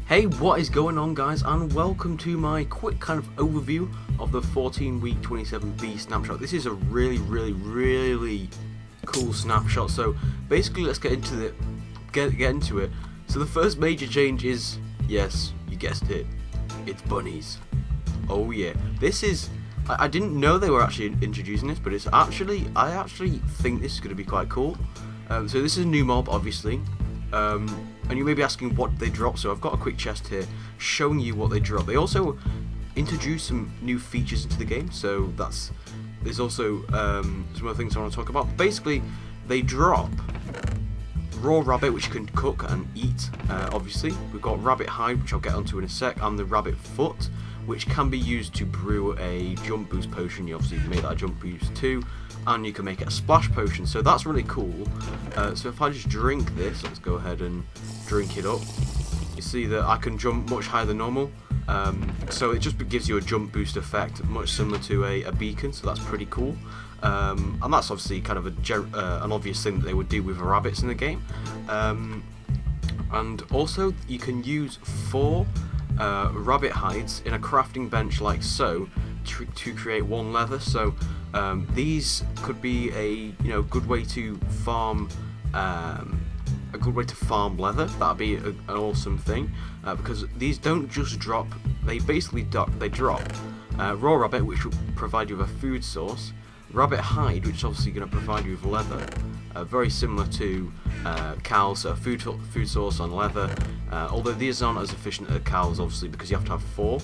Hey, what is going on, guys, and welcome to my quick kind of overview of the 14-week 27b snapshot. This is a really cool snapshot. So basically, let's get into it. Get into it. So the first major change is, yes, you guessed it, it's bunnies. Oh yeah, this is. I didn't know they were actually introducing this, but it's actually. I actually think this is going to be quite cool. So this is a new mob, obviously. And you may be asking what they drop, so I've got a quick chest here showing you what they drop. They also introduced some new features into the game, so there's also some other things I want to talk about. But basically, they drop raw rabbit, which you can cook and eat, obviously. We've got rabbit hide, which I'll get onto in a sec, and the rabbit foot, which can be used to brew a jump boost potion. You obviously made that a jump boost too, and you can make it a splash potion, so that's really cool. So if I just drink this, let's go ahead and drink it up. You see that I can jump much higher than normal, so it just gives you a jump boost effect, much similar to a beacon, so that's pretty cool. And that's obviously kind of an obvious thing that they would do with rabbits in the game. And also you can use 4 rabbit hides in a crafting bench like so to create 1 leather. So these could be a good way to farm leather. That'd be an awesome thing, because these don't just drop. They basically drop raw rabbit, which will provide you with a food source. Rabbit hide, which is obviously going to provide you with leather, very similar to cows, so food source on leather, although these aren't as efficient as cows, obviously, because you have to have 4.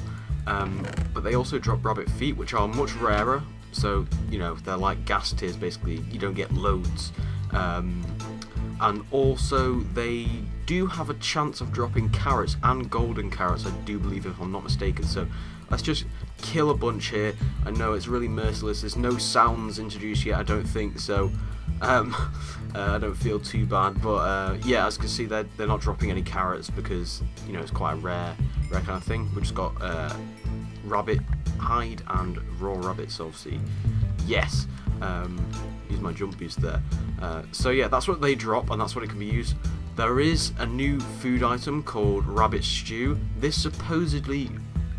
But they also drop rabbit feet, which are much rarer, so they're like gas tiers, basically. You don't get loads. And also they do have a chance of dropping carrots and golden carrots, I do believe, if I'm not mistaken. So let's just kill a bunch here. I know it's really merciless. There's no sounds introduced yet, I don't think, so I don't feel too bad. But yeah, as you can see, they're not dropping any carrots because it's quite a rare kind of thing. We've just got rabbit hide and raw rabbits, obviously. Yes. Use my jump boost there. So yeah, that's what they drop, and that's what it can be used. There is a new food item called rabbit stew. This supposedly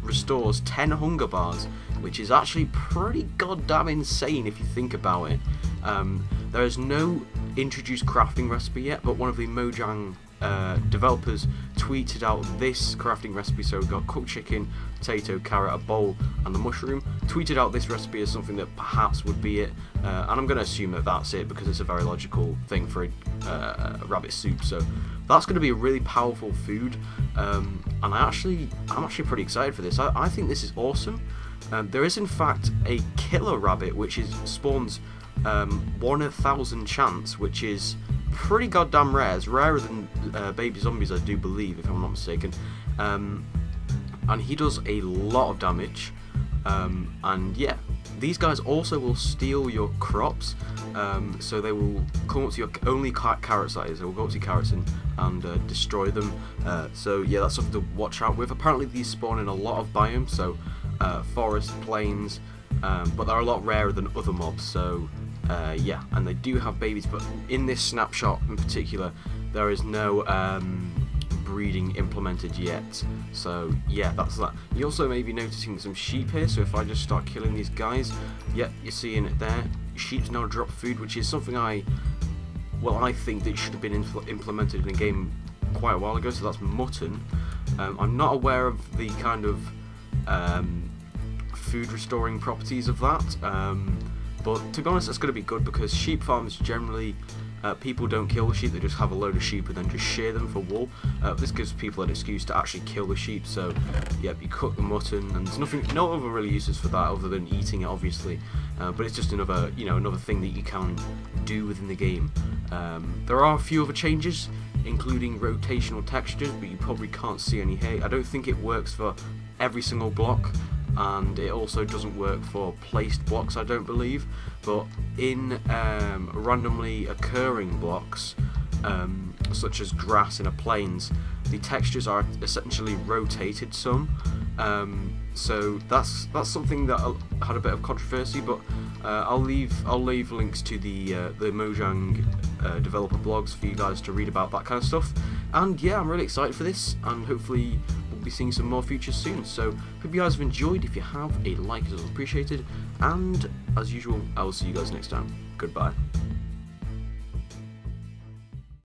restores 10 hunger bars, which is actually pretty goddamn insane if you think about it. There is no introduced crafting recipe yet, but one of the Mojang developers tweeted out this crafting recipe. So we've got cooked chicken, potato, carrot, a bowl, and the mushroom. Tweeted out this recipe as something that perhaps would be it, and I'm going to assume that that's it because it's a very logical thing for a rabbit soup. So that's going to be a really powerful food, and I'm actually pretty excited for this. I think this is awesome. There is in fact a killer rabbit which spawns 1 in 1,000 chance, which is pretty goddamn rare. It's rarer than baby zombies, I do believe, if I'm not mistaken. And he does a lot of damage. And yeah, these guys also will steal your crops. So they will come up to your only carrots, that is. They will go up to your carrots and destroy them. So yeah, that's something to watch out with. Apparently these spawn in a lot of biomes, so forest, plains, but they're a lot rarer than other mobs. So yeah, and they do have babies, but in this snapshot in particular, there is no breeding implemented yet. So yeah, that's that. You also may be noticing some sheep here, so if I just start killing these guys, yep, you're seeing it there. Sheep's now drop food, which is something I think that should have been implemented in the game quite a while ago, so that's mutton. I'm not aware of the kind of food restoring properties of that, but to be honest, that's going to be good because sheep farms generally, people don't kill the sheep, they just have a load of sheep and then just shear them for wool. This gives people an excuse to actually kill the sheep. So yeah, you cook the mutton, and there's no other really uses for that other than eating it, obviously. But it's just another thing that you can do within the game. There are a few other changes, including rotational textures, but you probably can't see any here. I don't think it works for every single block, and it also doesn't work for placed blocks, I don't believe. But in randomly occurring blocks, such as grass in a plains, the textures are essentially rotated some. So that's something that had a bit of controversy, but I'll leave links to the Mojang developer blogs for you guys to read about that kind of stuff. And yeah, I'm really excited for this, and hopefully we'll be seeing some more features soon. So hope you guys have enjoyed. If you have, a like is appreciated, and as usual, I will see you guys next time. Goodbye.